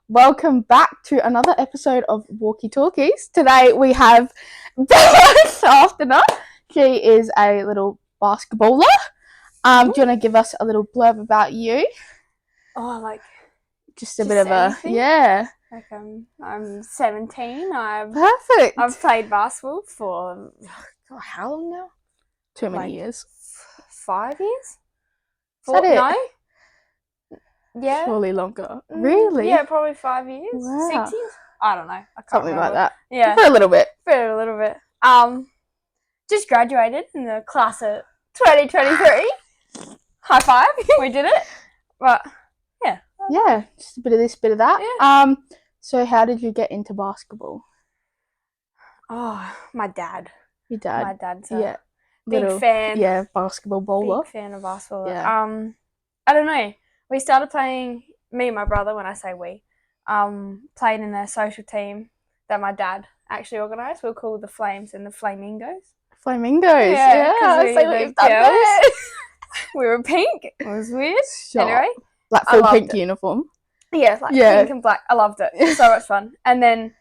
welcome back to another episode of Walkie Talkies. Today we have Bella Schaftenaar. She is a little basketballer. Do you want to give us a little blurb about you? Just a bit of anything? yeah. I'm 17. Perfect. I've played basketball for how long now? Too many years. 5 years. Is that it? No. Yeah. Surely longer. Really? Yeah, probably 5 years. Wow. 6 years. I don't know. I can't Something remember. like that. Yeah. For a little bit. Just graduated in the class of 2023. High five. We did it. But yeah. Yeah, just a bit of this, bit of that. Yeah. So how did you get into basketball? Oh, my dad. Your dad? My dad's a big fan. Yeah, basketball bowler. Big fan of basketball. Yeah. I don't know. We started playing, me and my brother, when I say we, played in a social team that my dad actually organised. We were called the Flames and the Flamingos. Flamingos? Yeah. I see what you've done there. We were pink. It was weird. Sure. Anyway. Like full pink uniform. Yeah, pink and black. I loved it. So much fun. And then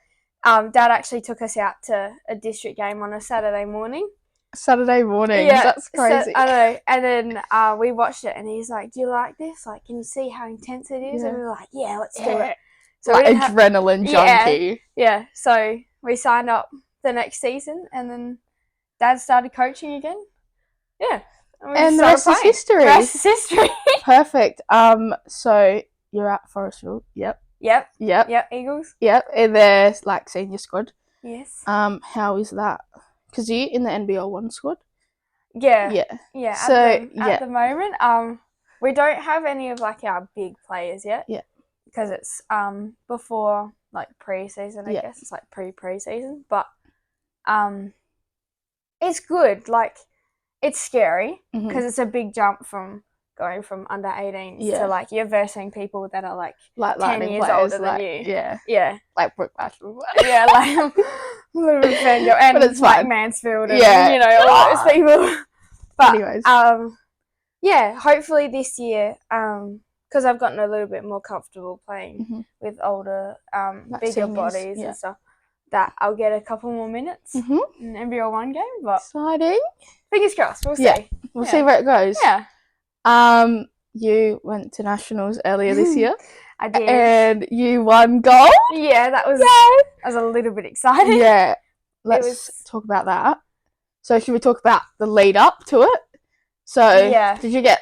Dad actually took us out to a district game on a Saturday morning. Saturday morning? Yeah. That's crazy. I know. And then we watched it and he's like, do you like this? Like, can you see how intense it is? Yeah. And we were like, yeah, let's do it. So like adrenaline junkie. Yeah. So we signed up the next season and then Dad started coaching again. Yeah. And the rest is history. The rest is history. Perfect. So you're at Forestville. Yep. Eagles. Yep. And there's like senior squad. Yes. How is that? Because you're in the NBL 1 squad. Yeah. So at the moment, we don't have any of like our big players yet. Yeah. Because it's before like pre-season. I guess it's like pre-season, but it's good. Like it's scary because it's a big jump from going from under 18s to like you're versing people that are like 10 years older than you. Yeah. Like Brooke Bashford. Yeah, like a little bit of fangirl. And it's like Mansfield and, all those people. But, anyways. hopefully this year, because I've gotten a little bit more comfortable playing with older, like bigger seniors, bodies and stuff, that I'll get a couple more minutes in an NBL 1 game. But exciting. Fingers crossed. We'll see. Yeah. We'll see where it goes. Yeah. You went to nationals earlier this year. I did. And you won gold. Yeah, that was I was a little bit excited. Yeah. Let's talk about that. So should we talk about the lead up to it? So did you get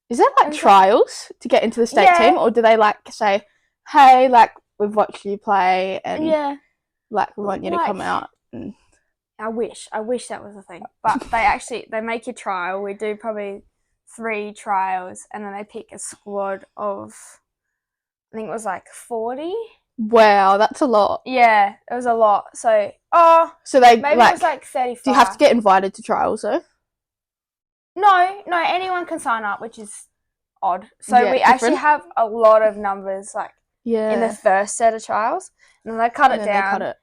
is there trials to get into the state team, or do they say, hey, we've watched you play and we want you to come out? And... I wish that was a thing. But they make you trial. We do probably 3 trials and then they pick a squad of, I think it was 40. Wow, that's a lot. Yeah, it was a lot. So they maybe it was 35. Do you have to get invited to trials though? No, anyone can sign up, which is odd. So we actually have a lot of numbers in the first set of trials, and then they cut it down.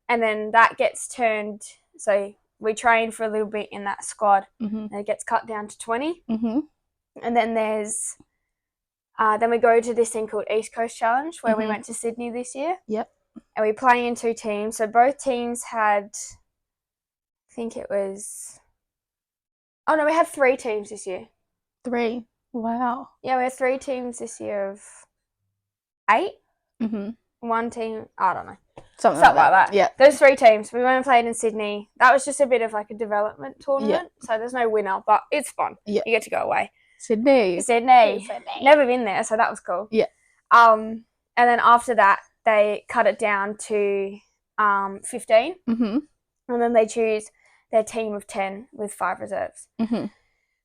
And then that gets turned. So we train for a little bit in that squad, and it gets cut down to 20. And then there's then we go to this thing called East Coast Challenge, where we went to Sydney this year. Yep. And we play in 2 teams. So both teams had, I think it was. Oh no, we had 3 teams this year. 3. Wow. Yeah, we had 3 teams this year of 8. 1 team, I don't know. Something like that. Yeah. Those 3 teams. We went and played in Sydney. That was just a bit of a development tournament. Yeah. So there's no winner, but it's fun. Yeah. You get to go away. Sydney. Never been there, so that was cool. Yeah. And then after that, they cut it down to 15. And then they choose their team of 10 with 5 reserves.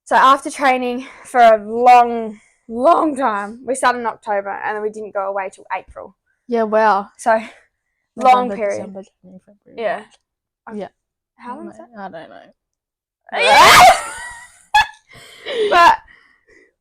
So after training for a long, long time, we started in October and then we didn't go away till April. Yeah, wow. So long period. December, January, February, yeah. March. Yeah. How long is that? I don't know. But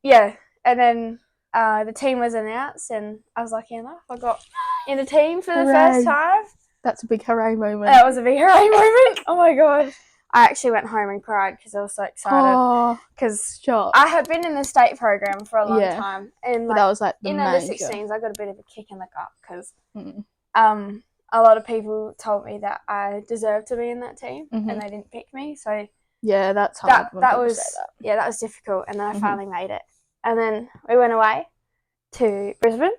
yeah, and then the team was announced and I was lucky enough. I got in the team for the first time. That's a big hooray moment. That was a big hooray moment. Oh my god. I actually went home and cried because I was so excited. Because I had been in the state program for a long time, and that was like in under 16s, I got a bit of a kick in the gut because a lot of people told me that I deserved to be in that team, and they didn't pick me. So yeah, that's hard. That was that was difficult, and then I finally made it. And then we went away to Brisbane,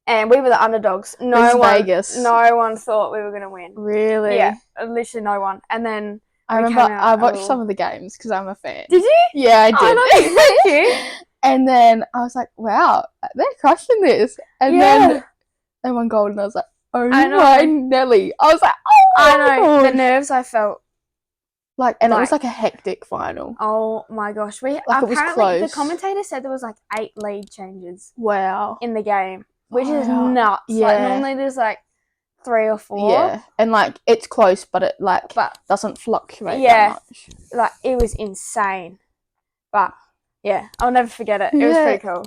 and we were the underdogs. Vegas. No one thought we were going to win. Really? Yeah, literally no one. And then I remember I watched some of the games because I'm a fan. Did you? Yeah, I did. Oh, thank you. And then I was like, wow, they're crushing this. And then they won gold, and I was like, oh my Nelly. I was like, oh I know. The nerves I felt. Like, and it was like a hectic final. Oh my gosh. It was close. The commentator said there was like 8 lead changes. Wow. In the game, which is nuts. Yeah. Like, normally there's like 3 or 4. Yeah. And like, it's close, but it doesn't fluctuate that much. Like, it was insane. But yeah, I'll never forget it. It was pretty cool.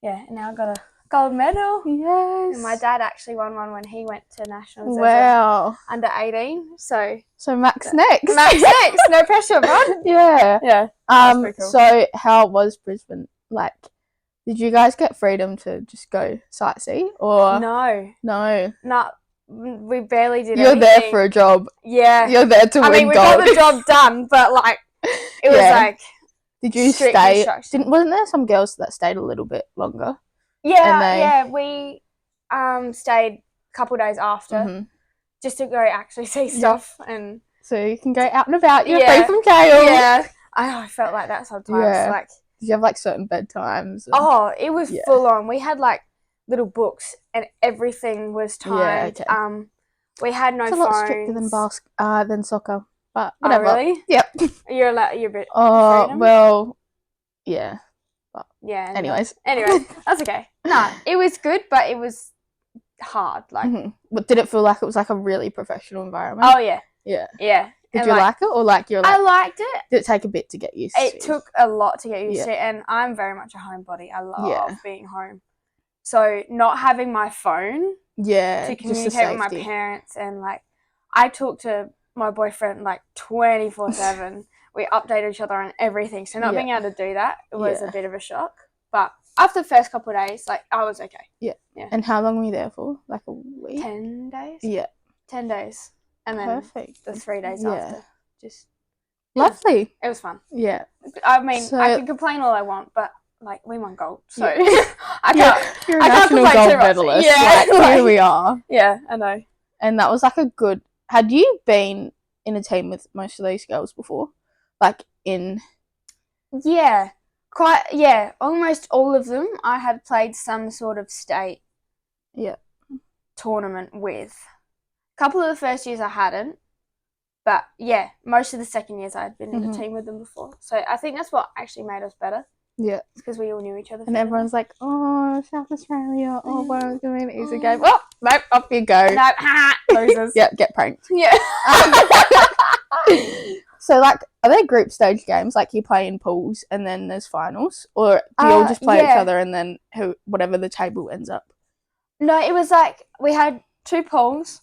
Yeah, and now I got a gold medal. Yes. And my dad actually won one when he went to nationals. Wow. Under 18. So Max next. Max next. No pressure, bud. Yeah. Yeah. Cool. So how was Brisbane? Like, did you guys get freedom to just go sightsee or no? We barely did. You're there for a job. Yeah. You're there to win gold. We got the job done, but like it was like. Did you stay? Wasn't there some girls that stayed a little bit longer? Yeah, we stayed a couple of days after just to go actually see stuff, and so you can go out and about. You're free from jail. Yeah, I felt like that sometimes. Yeah. Like, did you have like certain bedtimes? It was full on. We had like little books, and everything was timed. Yeah, okay. We had no phones. It's a lot stricter than soccer, but whatever. Oh, really? Yep. You're a bit. Oh well, yeah. But anyways, that's okay. No, it was good, but it was hard. Like, but did it feel like it was like a really professional environment? Oh yeah. Did you like it, or like you're like? I liked it. Did it take a bit to get used to? It took a lot to get used to, and I'm very much a homebody. I love being home. So not having my phone, to communicate with my parents, and like I talk to my boyfriend like 24/7. We update each other on everything. So not being able to do that, it was a bit of a shock. But after the first couple of days, like, I was okay. Yeah. And how long were you there for? Like a week? 10 days? Yeah. 10 days. And then the 3 days after. Just lovely. It was fun. Yeah. I mean, I can complain all I want, but like, we won gold. So I can't you're a national gold medalist. Yeah. Like, here we are. Yeah, I know. And that was like a good... Had you been in a team with most of these girls before? Like in... Yeah. Almost all of them I had played some sort of state tournament with. A couple of the first years I hadn't, but most of the second years I had been in a team with them before. So I think that's what actually made us better. Yeah. It's because we all knew each other. And everyone's like, oh, South Australia, oh, well, it's going to be an easy game. Oh, nope, off you go. Nope, losers. Yeah, get pranked. Yeah. So, like, are there group stage games? Like, you play in pools and then there's finals? Or do you all just play each other and then whatever the table ends up? No, it was like, we had 2 pools.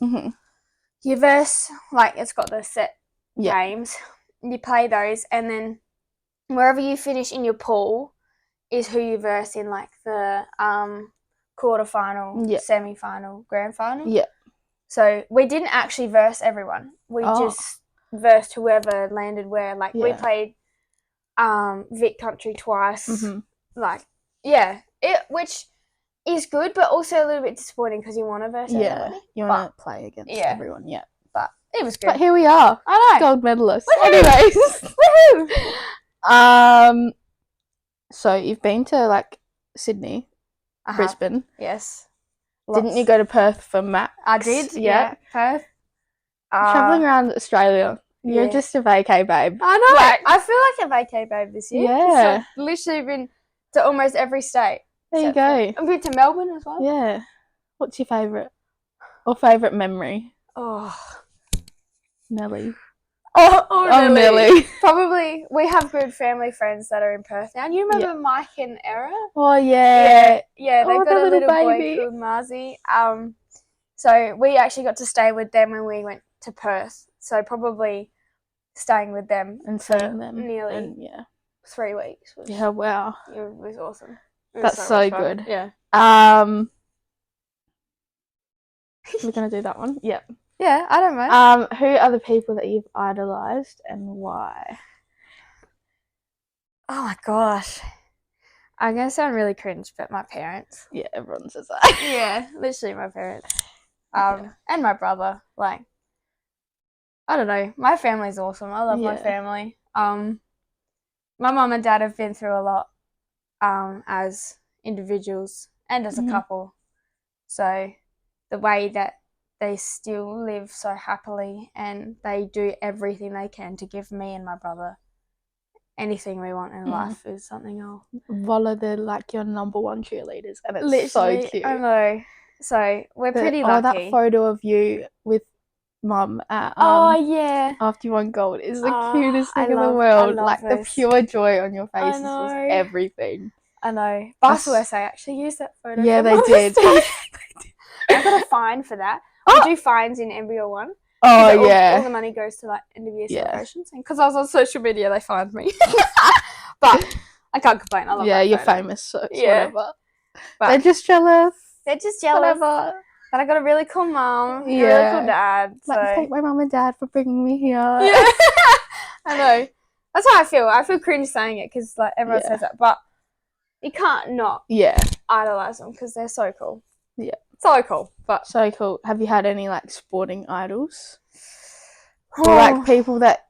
You verse, like, it's got the set games. You play those, and then wherever you finish in your pool is who you verse in, like, the quarterfinal, semi-final, grand final. Yeah. So, we didn't actually verse everyone. We just versed whoever landed where. Like, we played Vic Country twice. Like, which is good, but also a little bit disappointing because you want to verse everybody. You want to play against everyone, But it was good. But here we are. I know. Gold medalists. Anyways. Woohoo! So, you've been to, like, Sydney, Brisbane. Yes. Didn't you go to Perth for Max? I did, Perth. Travelling around Australia. You're just a vacay babe. I know. Like, I feel like a vacay babe this year. Yeah. I've literally been to almost every state. There you go. I've been to Melbourne as well. Yeah. What's your favourite? Or favourite memory? Oh. Nelly. Oh, Nelly. Probably, we have good family friends that are in Perth now. And you remember Mike and Era? Oh, yeah. Yeah, they've got a little boy called Marzi. So we actually got to stay with them when we went to Perth. So probably staying with them and seeing them nearly 3 weeks. Wow. It was awesome. That's so good. Yeah. We're gonna do that one. Yep. Yeah, I don't mind. Who are the people that you've idolized and why? Oh my gosh. I'm gonna sound really cringe, but my parents. Yeah, everyone says that. Yeah, literally my parents. And my brother. Like, I don't know. My family's awesome. I love my family. My mum and dad have been through a lot, as individuals and as a couple. So the way that they still live so happily and they do everything they can to give me and my brother anything we want in life is something else. Voila, they're like your number one cheerleaders, and it's literally so cute. I know. So we're pretty lucky. That photo of you with Mum at after you won gold is the cutest thing in the world. Like the pure joy on your faces was everything. I know. Basketball SA actually used that photo. Yeah, they did. I got a fine for that. We do fines in Embryo 1. Oh, yeah. All the money goes to like end of year celebrations. And because I was on social media, they fined me. But I can't complain. I love that you're photo. famous, so it's whatever. But they're just jealous. Whatever. But I got a really cool mum, a really cool dad. Like, thank my mum and dad for bringing me here. Yeah. I know. That's how I feel. I feel cringe saying it because like everyone says that. But you can't not idolize them because they're so cool. Yeah. So cool. But so cool. Have you had any like sporting idols? Or like people that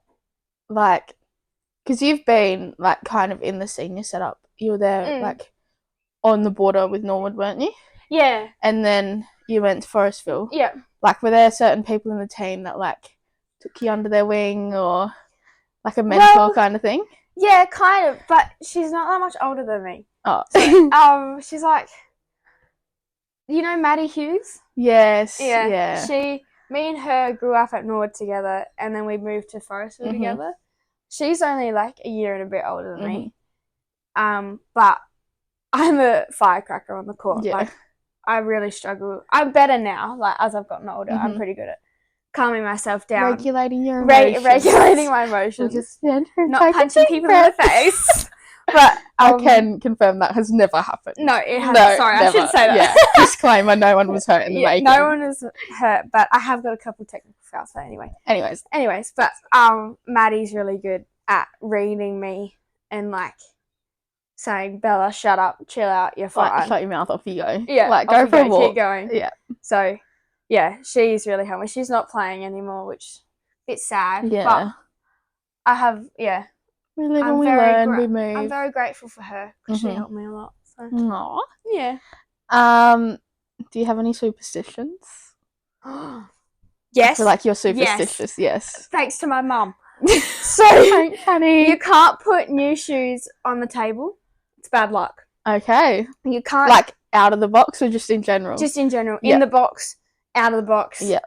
like, because you've been like kind of in the senior setup. You were there like on the border with Norwood, weren't you? Yeah. And then you went to Forestville. Yeah. Like, were there certain people in the team that like took you under their wing or like a mentor kind of thing? Yeah, kind of. But she's not that much older than me. Oh. So, she's like, you know Maddie Hughes? Yes. Yeah. Me and her grew up at Norwood together, and then we moved to Forestville together. She's only like a year and a bit older than me. But I'm a firecracker on the court. Yeah. Like, I really struggle. I'm better now. Like, as I've gotten older, I'm pretty good at calming myself down. Regulating your emotions. Regulating my emotions. Just not punching people in the face. But I can confirm that has never happened. No, it hasn't. No, sorry, never. I shouldn't say that. Yeah. Disclaimer, no one was hurt in the making. No one was hurt, but I have got a couple of technical fouls. But anyways, but Maddie's really good at reading me and like saying, Bella, shut up, chill out, you're fine. Like, shut your mouth, off you go. Yeah, like go for a walk. Keep going. Yeah. So, yeah, she's really helped me. She's not playing anymore, which is a bit sad. Yeah. But I have, we live and we learn, we move. I'm very grateful for her because she helped me a lot. So. Aww. Yeah. Do you have any superstitions? Yes. I feel like you're superstitious, yes. Thanks to my mum. So, thanks, honey. You can't put new shoes on the table. It's bad luck. Okay. You can't. Like out of the box or just in general? Just in general. Yep. In the box, out of the box. Yeah.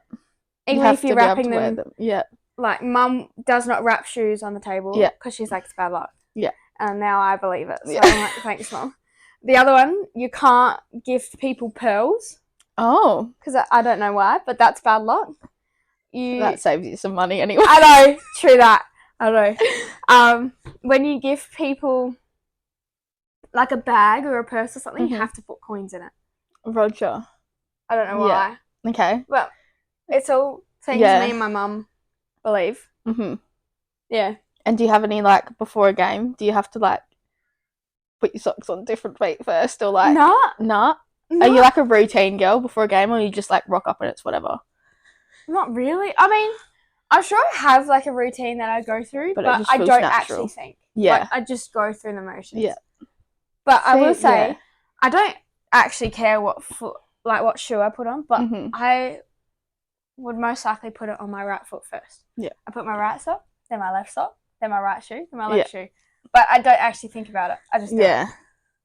Even if you're wrapping them. Yeah. Like, mum does not wrap shoes on the table because she's like, it's bad luck. Yeah. And now I believe it. So I'm like, thanks, mum. The other one, you can't gift people pearls. Oh. Because I don't know why, but that's bad luck. That saves you some money anyway. I know. True that. I know. When you give people like a bag or a purse or something, you have to put coins in it. Roger. I don't know why. Yeah. Okay. Well, it's all things me and my mum believe. Yeah. And do you have any, like, before a game, do you have to, like, put your socks on different feet first or, like... Nah? Are you, like, a routine girl before a game or you just, like, rock up and it's whatever? Not really. I mean, I'm sure I have, like, a routine that I go through, but I don't actually think. Yeah. Like, I just go through the motions. Yeah. But I will say, I don't actually care what shoe I put on, but I would most likely put it on my right foot first. Yeah. I put my right sock, then my left sock, then my right shoe, then my left shoe. But I don't actually think about it. I just do it.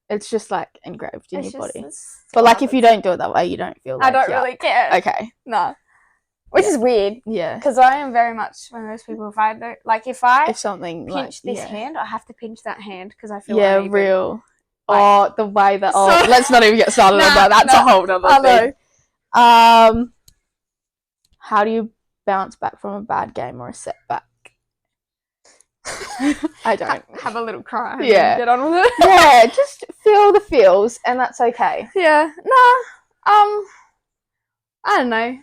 It's just like engraved in your body. But like if you don't do it that way, you don't feel like I don't really care. Okay. No. Which is weird. Yeah. Because I am very much one of those people, if something pinch this hand, I have to pinch that hand because I feel uneven. Real. Like, the way that... let's not even get started on that. That's a whole other thing. How do you bounce back from a bad game or a setback? I don't. Have a little cry and get on with it. Yeah, just feel the feels and that's okay. Yeah. I don't know.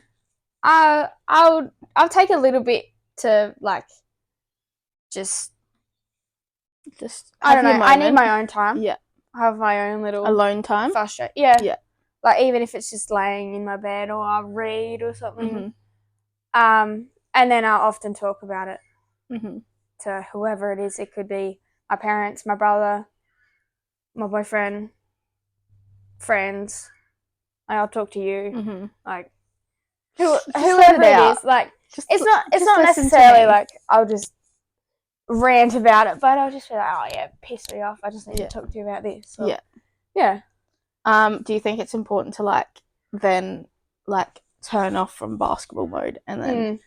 I'll take a little bit to like just I don't know. I need my own time. Yeah. I have my own little alone time. Frustrate. Yeah. Yeah. Like even if it's just laying in my bed or I'll read or something. And then I'll often talk about it to whoever it is. It could be my parents, my brother, my boyfriend, friends. Like, I'll talk to you. Like whoever it is. Like it's not necessarily like I'll just rant about it, but I'll just be like, oh yeah, piss me off. I just need to talk to you about this. Or, yeah. Do you think it's important to like then like turn off from basketball mode and then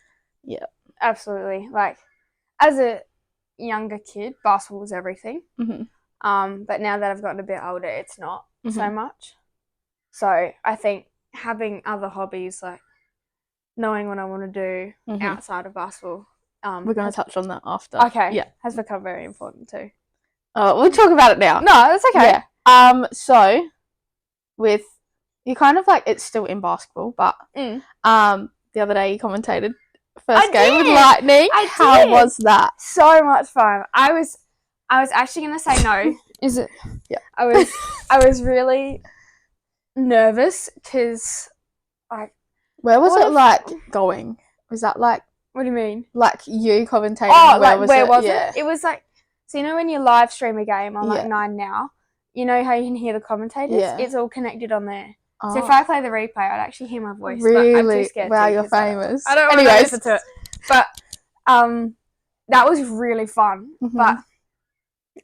yeah, absolutely. Like as a younger kid, basketball was everything. But now that I've gotten a bit older, it's not so much. So I think having other hobbies, like knowing what I want to do outside of basketball. We're going to touch on that after. Okay. Yeah. Has become very important too. We'll talk about it now. No, that's okay. Yeah. So with you kind of like it's still in basketball, but the other day you commentated first game with Lightning. How was that? So much fun. I was actually going to say no. Is it? Yeah. I was really nervous because like where was it like going? Was that like what do you mean? Like you commentating? Oh, where was it? It was like, so you know when you live stream a game on like 9 Now, you know how you can hear the commentators? Yeah. It's all connected on there. Oh. So if I play the replay, I'd actually hear my voice. Really? But I'm too scared. Wow, you're famous. I don't want to listen to it. But that was really fun. But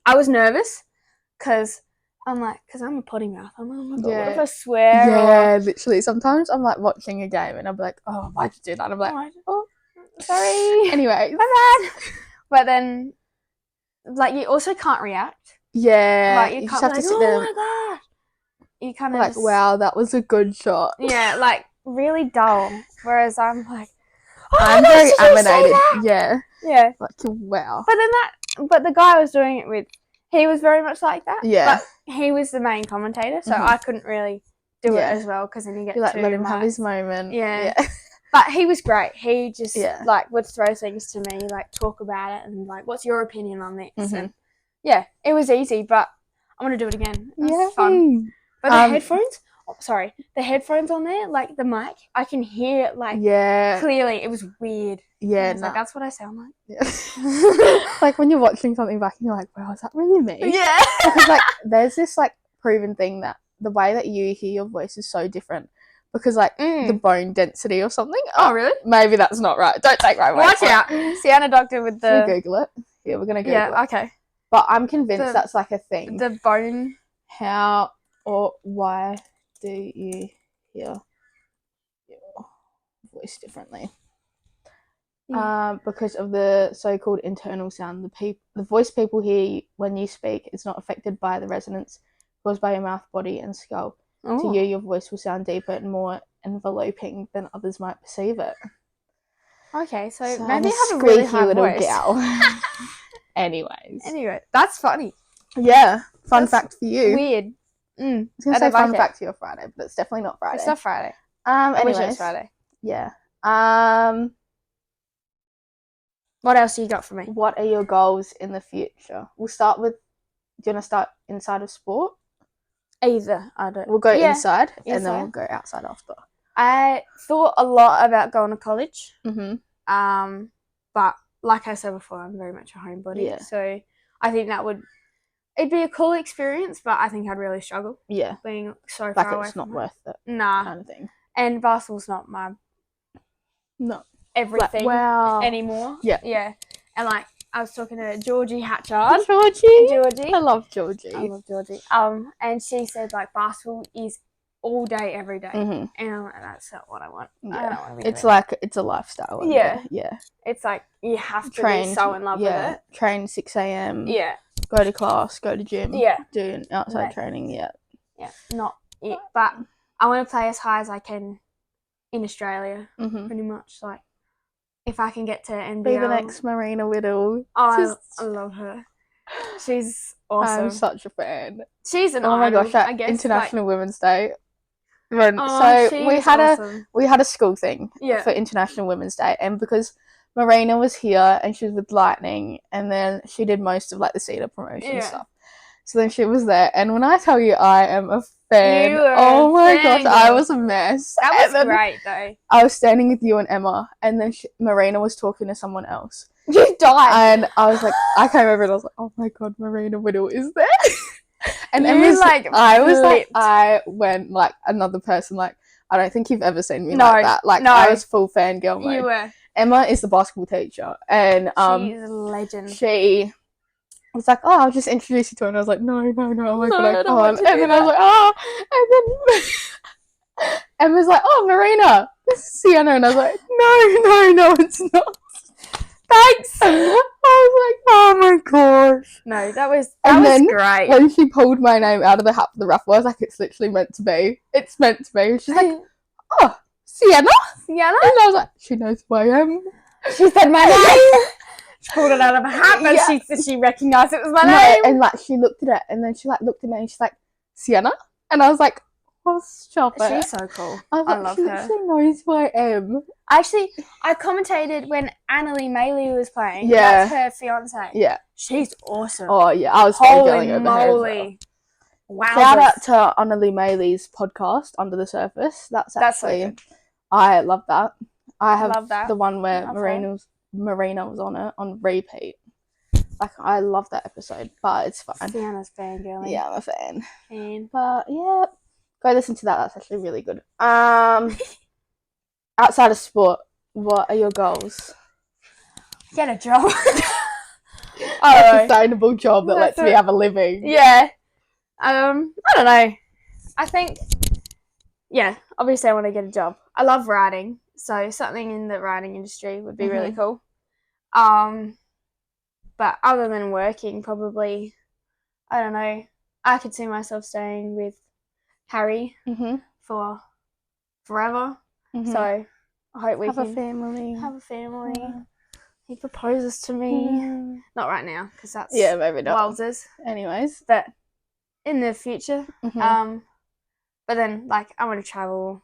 I was nervous because I'm a potty mouth. I'm like, oh my God, what if I swear? Yeah, literally. Sometimes I'm like watching a game and I'm like, oh, why'd you do that? I'm like, oh. Sorry. Anyway, my bad. But then, like, you also can't react. Yeah. Like, you can't just have to sit there. Oh my God. You kind of like, wow, that was a good shot. Yeah, like really dull. Whereas I'm like, I'm very animated. Yeah. Yeah. Like, wow. But the guy I was doing it with, he was very much like that. Yeah. But he was the main commentator, so I couldn't really do it as well because then you get let him have his moment. Yeah. But he was great. He just like would throw things to me, like talk about it and like, what's your opinion on this? And yeah, it was easy, but I want to do it again. It was fun. But the headphones on there, like the mic, I can hear it like clearly. It was weird. Yeah, like that's what I sound like. Yeah. Like when you're watching something back and you're like, wow, is that really me? Yeah. Because like there's this like proven thing that the way that you hear your voice is so different. Because, like, the bone density or something. Oh, really? Maybe that's not right. Don't take my word. Watch out. Sienna Doctor with the... Should we Google it? Yeah, we're going to Google it. Yeah, okay. But I'm convinced that's, like, a thing. The bone... How or why do you hear your voice differently? Because of the so-called internal sound. The voice people hear when you speak is not affected by the resonance caused by your mouth, body, and skull. To you, your voice will sound deeper and more enveloping than others might perceive it. Okay, so maybe I have a really high little voice. gal. Anyway, that's funny. Yeah, fun fact for you. Weird. I was going to say fun fact for your Friday, but it's definitely not Friday. It's not Friday. I wish it was Friday. Yeah. What else do you got for me? What are your goals in the future? We'll start with. Do you want to start inside of sport? Either. I don't. We'll go inside and then we'll go outside after. I thought a lot about going to college. But like I said before, I'm very much a homebody. Yeah. So I think it'd be a cool experience, but I think I'd really struggle. Yeah. Being so far away. It's not worth it. Nah. Kind of thing. And basketball's not my everything anymore. Yeah. Yeah. And like I was talking to Georgie Hatchard. Georgie. I love Georgie. And she said like basketball is all day, every day. And I'm like, that's not what I want. Yeah. I don't want to be it's a lifestyle. Yeah. Yeah. It's like you have to be so in love with it. Train 6 a.m. Yeah. Go to class, go to gym. Yeah. Do outside training. Yeah. Yeah. Not it. But I want to play as high as I can in Australia. Pretty much like if I can get to NBL. Be the next Marina Whittle. Oh, I love her. She's awesome. I'm such a fan. She's an idol, my gosh, I guess. International Women's Day. We had awesome. we had a school thing for International Women's Day, and because Marina was here and she was with Lightning, and then she did most of like the Cedar promotion stuff. So then she was there, and when I tell you I am a fan, oh my gosh, I was a mess. That was great though. I was standing with you and Emma, and then Marina was talking to someone else. You died. And I was like, I came over and I was like, oh my god, Marina Whittle is there. And Emma's like, I went like another person, like, I don't think you've ever seen me like that. Like, I was full fangirl mode. You were. Emma is the basketball teacher, and she's a legend. She was like, oh, I'll just introduce you to her, and I was like, no, oh my god, I can't. And then I was like, oh, and then Emma's like, oh, Marina, this is Sienna, and I was like, no, it's not. Thanks. I was like, oh my gosh. No, that was great. When she pulled my name out of the hat for the raffle, I was like, it's literally meant to be. It's meant to be. She's like, oh, Sienna? And I was like, she knows who I am. She said my name. She pulled it out of a hat, but she recognised it was my name. And like she looked at it, and then she like looked at me, and she's like, Sienna? And I was like, oh, stop it. She's so cool. I love her. She knows who I am. Actually, I commentated when Annalie Maley was playing. Yeah. That's her fiance. Yeah. She's awesome. Oh, yeah. I was holy over moly. Her. Wow. Shout out to Annalie Maley's podcast, Under the Surface. That's actually, so good. I love that. I have the one where Marina was on it on repeat. Like, I love that episode, but it's fine. Sienna's fangirling. Yeah, I'm a fan. But, yeah. Go listen to that. That's actually really good. Outside of sport, what are your goals? Get a job. A sustainable job that lets me have a living. Yeah. I don't know. I think, obviously I want to get a job. I love writing, so something in the writing industry would be really cool. But other than working, probably, I don't know, I could see myself staying with Harry for forever. So I hope we can have a family. Yeah. He proposes to me. Not right now, because that's maybe not. Wowzers. Anyways, but in the future. But then like I want to travel,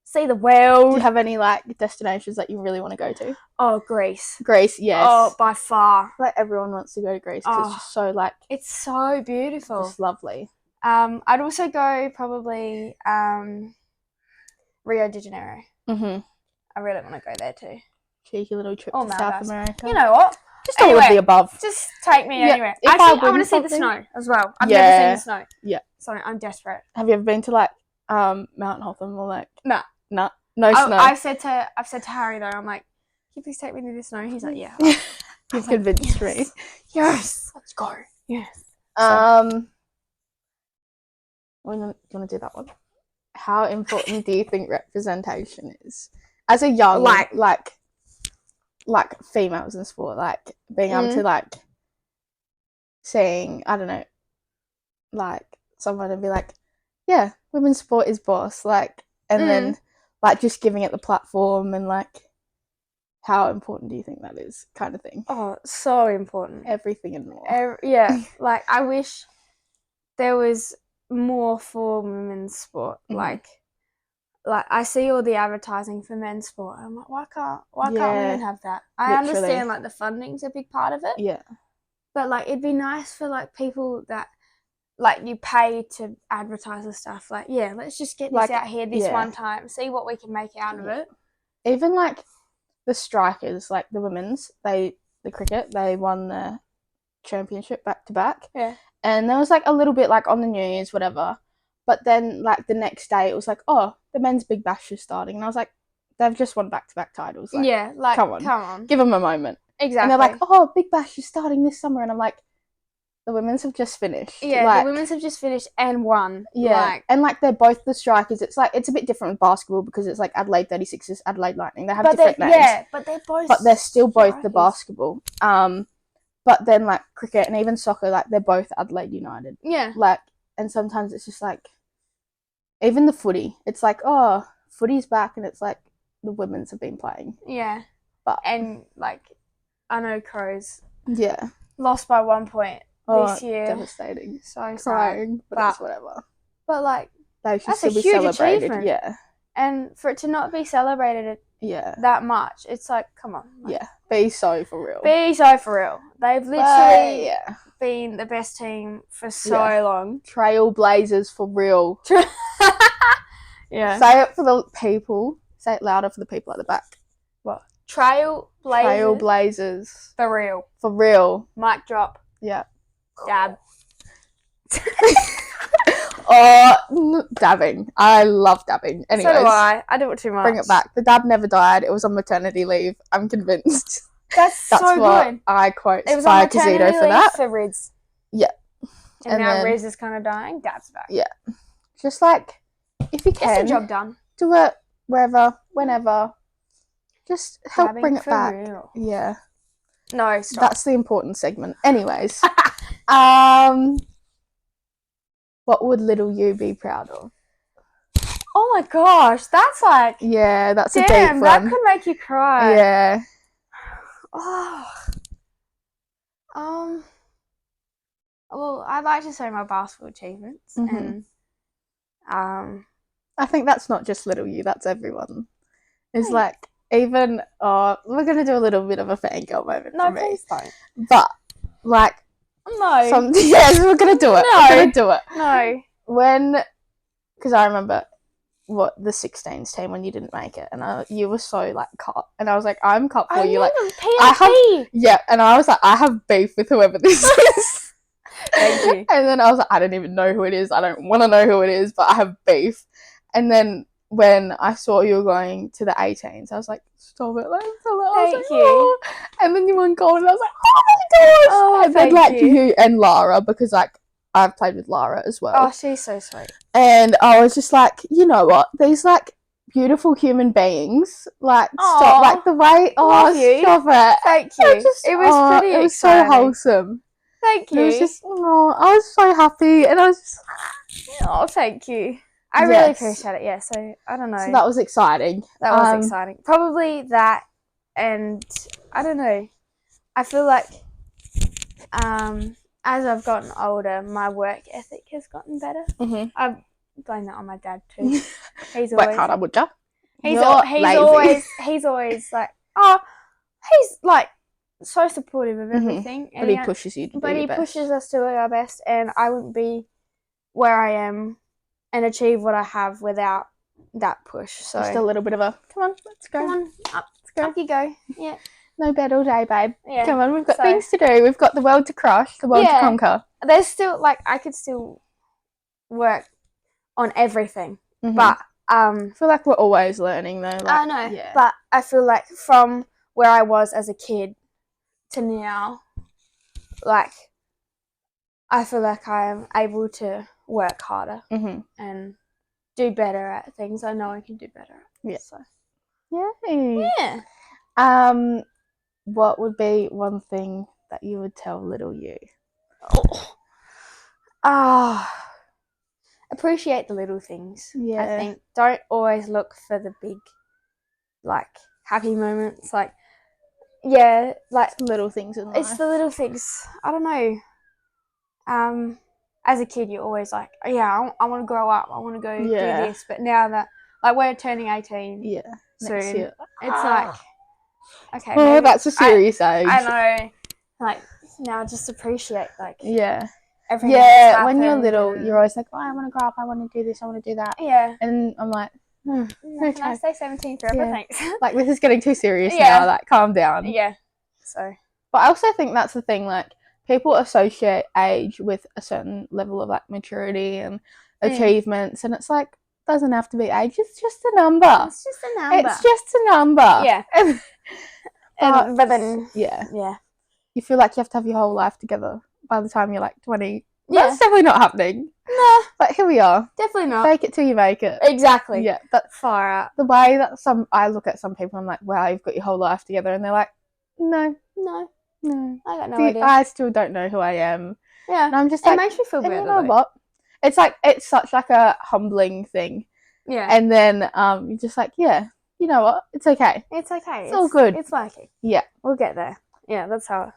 see the world. Do you have any like destinations that you really want to go to? Oh, Greece. Greece, yes. Oh, by far. Like everyone wants to go to Greece because it's just so like. It's so beautiful. It's lovely. I'd also go probably Rio de Janeiro. I really want to go there too. Cheeky little trip to South America. You know what? Just all of the above. Just take me anywhere. Actually, I want to see the snow as well. I've never seen the snow. Yeah. So I'm desperate. Have you ever been to like Mount Hotham or like? No snow. I've said to Harry though, I'm like, can you please take me to the snow? He's like, yeah. You've convinced me. Yes. Let's go. Yes. Do you want to do that one? How important do you think representation is as a young like females in sport, like being able to like seeing, I don't know, like someone and be like, yeah, women's sport is boss, like, and then like just giving it the platform and like how important do you think that is, kind of thing? Oh, so important. Everything and more. Yeah, like I wish there was more for women's sport. Like I see all the advertising for men's sport. I'm like, why can't women have that? I understand like the funding's a big part of it. Yeah. But like it'd be nice for like people that like you pay to advertise and stuff. Like, yeah, let's just get this out here this one time, see what we can make out of it. Even like the strikers, like the women's, the cricket, they won the championship back to back. Yeah. And there was like a little bit like on the news, whatever. But then like the next day it was like, oh, the men's Big Bash is starting. And I was like, they've just won back-to-back titles. Like, yeah, like, come on. Give them a moment. Exactly. And they're like, oh, Big Bash is starting this summer. And I'm like, the women's have just finished. Yeah, like, the women's have just finished and won. Yeah. And like they're both the strikers. It's like, it's a bit different with basketball because it's like Adelaide 36ers, Adelaide Lightning. They have different names. Yeah, but they're both But they're still both the basketball. But then like cricket and even soccer, like they're both Adelaide United. Yeah. Like, and sometimes it's just like, even the footy, it's like, oh, footy's back, and it's like the women's have been playing. Yeah. and like I know Crows. Yeah. Lost by 1 point this year. Devastating. So crying, but it's whatever. But like they should still be celebrated. Achievement. Yeah. And for it to not be celebrated that much, it's like, come on. Like, be so for real. Be so for real. They've literally been the best team for so long. Trailblazers for real. Yeah. Say it for the people. Say it louder for the people at the back. What? Trailblazers. Trailblazers. For real. For real. Mic drop. Yeah. Dab. Dabbing. I love dabbing. Anyways. So do I. I do it too much. Bring it back. The dab never died. It was on maternity leave. I'm convinced. That's so what good. I quote it was on maternity leave for that. For Riz. Yeah. And now Riz is kind of dying. Dab's back. Yeah. Just like, if you can. Get the job done. Do it wherever, whenever. Just help Dabbing bring it for back. Real. Yeah. No, stop. That's the important segment. Anyways. What would little you be proud of? Oh my gosh, that's like... Yeah, that's a deep one. That could make you cry. Yeah. Well, I'd like to say my basketball achievements. And I think that's not just little you, that's everyone. It's like, even... we're going to do a little bit of a fangirl moment for me. Please don't. But, like... No. Yes, we're going to do it. No. We're going to do it. No. Because I remember the 16s team when you didn't make it, and you were so like cut, and I was like, I'm cut for you. Like, and I was like, I have beef with whoever this is. Thank you. And then I was like, I don't even know who it is. I don't want to know who it is, but I have beef. And then when I saw you were going to the 18s, I was like, stop it. Thank you. And then you won gold, and I was like, oh my gosh. Oh, and then like you and Lara, because like I've played with Lara as well. Oh, she's so sweet. And I was just like, you know what? These like beautiful human beings, like stop, like the way. Oh, stop it! Thank you. It was pretty. It was so wholesome. Thank you. It was just, I was so happy, and I was just, oh, thank you. I really appreciate it. Yeah. So I don't know. So that was exciting. That was exciting. Probably that, and I don't know. I feel like, as I've gotten older, my work ethic has gotten better. I blame that on my dad too. He's always work harder, would ya? He's always like, he's like so supportive of everything, but he pushes you to do your best. Pushes us to do our best, and I wouldn't be where I am and achieve what I have without that push. So just a little bit of a come on, let's go. Come on, let's go. Up you go. Yeah. No bed all day, babe. Yeah. Come on, we've got things to do. We've got the world to crush, the world to conquer. There's still like I could still work on everything, but I feel like we're always learning though. Like, I know, but I feel like from where I was as a kid to now, like I feel like I am able to work harder and do better at things I know I can do better at. Yeah. So. Yay. Yeah. What would be one thing that you would tell little you? Appreciate the little things. Yeah. I think don't always look for the big, like, happy moments. Like, like little things in life. It's the little things. I don't know. As a kid, you're always like, I want to grow up. I want to go do this. But now that, like, we're turning 18. Yeah. Soon. Next year. It's like, okay. Oh, that's a serious age. I know. Like, now just appreciate, like, everything. Yeah, when you're little, you're always like, I want to grow up. I want to do this. I want to do that. Yeah. And I'm like, okay. Can I stay 17 forever? Thanks. Like, this is getting too serious now. Like, calm down. Yeah. So. But I also think that's the thing, like, people associate age with a certain level of, like, maturity and achievements. And it's like, doesn't have to be age. It's just a number. It's just a number. It's just a number. Yeah. But then. Yeah. You feel like you have to have your whole life together by the time you're, like, 20. Yeah. That's definitely not happening. Nah. But here we are. Definitely not. Fake it till you make it. Exactly. Yeah. But far out. The way that I look at some people, I'm like, wow, you've got your whole life together. And they're like, no. I got no idea. I still don't know who I am. Yeah. And I'm just like, it makes me feel better. You know what? It's like, it's such like a humbling thing. Yeah. And then you're just like, yeah, you know what? It's okay. It's okay. It's all good. It's working. Yeah. We'll get there. Yeah, that's how.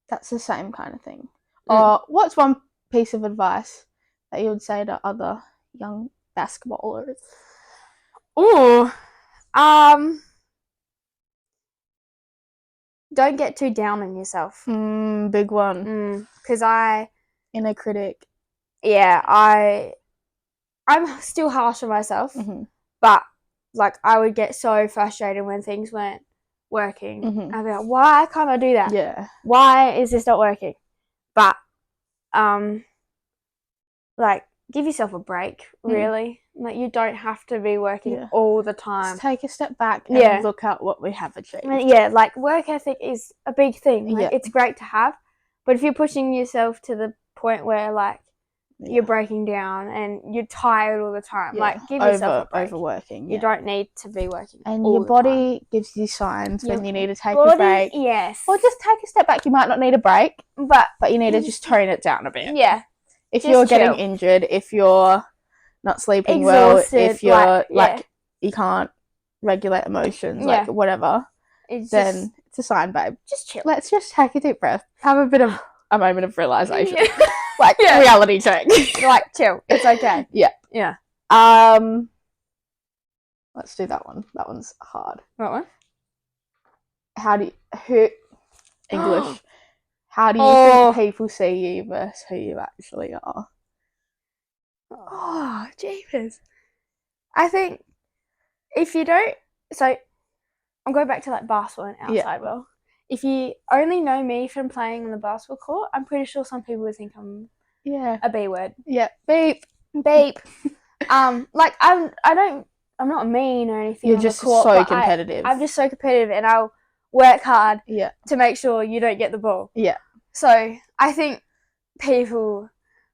That's the same kind of thing. Or what's one piece of advice that you would say to other young basketballers? Ooh. Don't get too down on yourself. Big one. Because inner critic. Yeah, I'm still harsh on myself, but like I would get so frustrated when things weren't working. I'd be like, why can't I do that? Yeah. Why is this not working? But like give yourself a break, really. Like you don't have to be working all the time. Just take a step back and look at what we have achieved. Yeah, like work ethic is a big thing. Like it's great to have, but if you're pushing yourself to the point where like you're breaking down and you're tired all the time, like give yourself a break. Overworking. You don't need to be working. And all your the body time. gives you signs when you need to take a break. Yes. Or just take a step back. You might not need a break, but you need to just tone it down a bit. Yeah. If you're getting injured, if you're not sleeping exhausted, well, if you're like you can't regulate emotions, like whatever, then it's a sign, babe. Just chill. Let's just take a deep breath. Have a bit of a moment of realization. Like reality check. Like chill. It's okay. Yeah. Let's do that one. That one's hard. What one? English. How do you think people see you versus who you actually are? Oh, jeepers. I think if you don't, so I'm going back to like basketball and outside world. If you only know me from playing on the basketball court, I'm pretty sure some people would think I'm a B word. Yeah, beep. Like I'm not mean or anything. You're just so competitive. I'm just so competitive, and I'll work hard to make sure you don't get the ball. Yeah. So I think people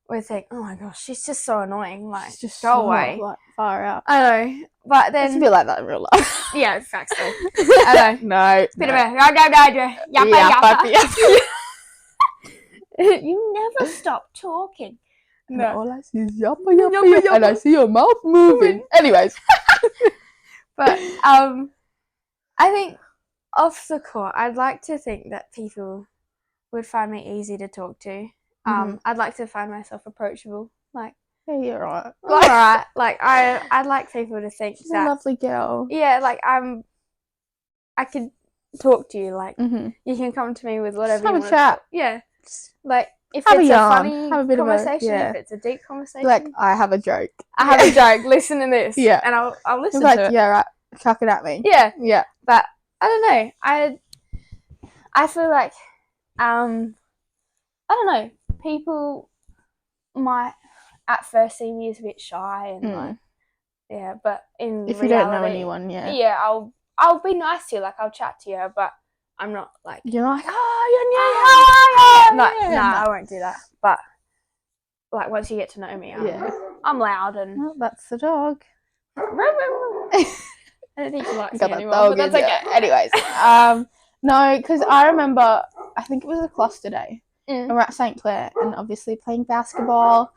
would think, oh my gosh, she's just so annoying. Like, just go away. Like, far out. I know. But then... It's a bit like that in real life. Yeah, facts though. I know. No. Bit of a... Yappa. You never stop talking. No. And all I see is yappa, and I see your mouth moving. Anyways. But, I think off the court, I'd like to think that people would find me easy to talk to. I'd like to find myself approachable. Like, yeah, you're right. Alright. Like, I'd like people to think she's a lovely girl. Yeah, like, I could talk to you. Like, you can come to me with whatever you want. Have a chat. Yeah. Like, if it's a funny conversation, if it's a deep conversation. Like, I have a joke. I have a joke. Listen to this. Yeah. And I'll listen to it. Yeah, right. Chuck it at me. Yeah. Yeah. But, I don't know. I feel like, I don't know. People might at first see me as a bit shy and like, but in if reality, you don't know anyone, I'll be nice to you, like I'll chat to you, but I'm not like you're like, you're new. No, I won't do that. But like once you get to know me, I'm loud and that's the dog. I don't think you like me anymore, but that's okay. Anyways, no, because I remember I think it was a cluster day. And we're at St. Clair and obviously playing basketball.